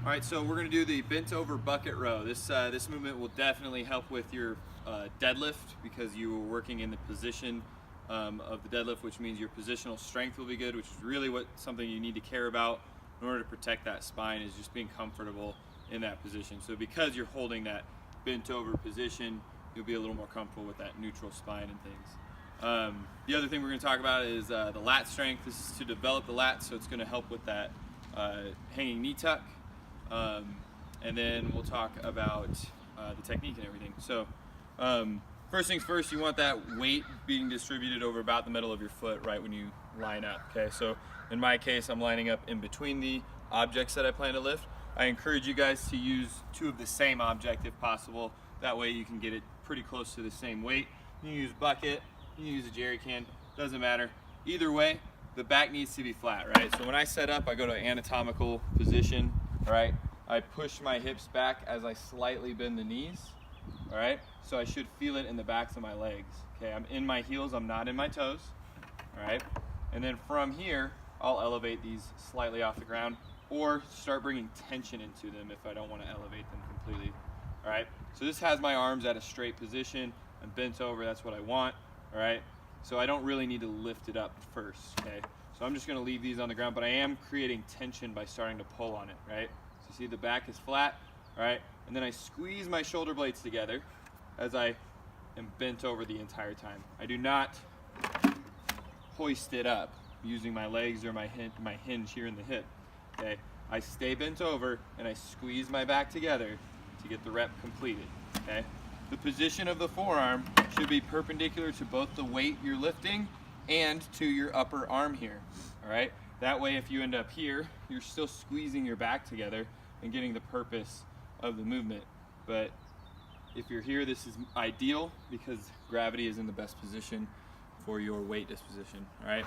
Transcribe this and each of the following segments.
All right, so we're gonna do the bent over bucket row. This movement will definitely help with your deadlift because you are working in the position of the deadlift, which means your positional strength will be good, which is really something you need to care about in order to protect that spine, is just being comfortable in that position. So because you're holding that bent over position, you'll be a little more comfortable with that neutral spine and things. The other thing we're going to talk about is the lat strength. This is to develop the lats, so it's going to help with that hanging knee tuck. And then we'll talk about the technique and everything. So first things first, you want that weight being distributed over about the middle of your foot right when you line up. Okay, so in my case, I'm lining up in between the objects that I plan to lift. I encourage you guys to use two of the same object if possible. That way you can get it pretty close to the same weight. You can use bucket, you can use a jerry can, doesn't matter. Either way, the back needs to be flat, right? So when I set up, I go to anatomical position, right? I push my hips back as I slightly bend the knees, all right? So I should feel it in the backs of my legs. Okay, I'm in my heels, I'm not in my toes, all right? And then from here, I'll elevate these slightly off the ground or start bringing tension into them if I don't want to elevate them completely, all right? So this has my arms at a straight position. I'm bent over, that's what I want, all right? So I don't really need to lift it up first, okay? So I'm just gonna leave these on the ground, but I am creating tension by starting to pull on it, right? So see the back is flat, all right? And then I squeeze my shoulder blades together as I am bent over the entire time. I do not hoist it up using my legs or my hinge here in the hip, okay? I stay bent over and I squeeze my back together to get the rep completed, okay? The position of the forearm should be perpendicular to both the weight you're lifting and to your upper arm here, all right? That way, if you end up here, you're still squeezing your back together and getting the purpose of the movement. But if you're here, this is ideal because gravity is in the best position for your weight disposition, all right?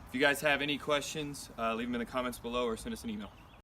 If you guys have any questions, leave them in the comments below or send us an email.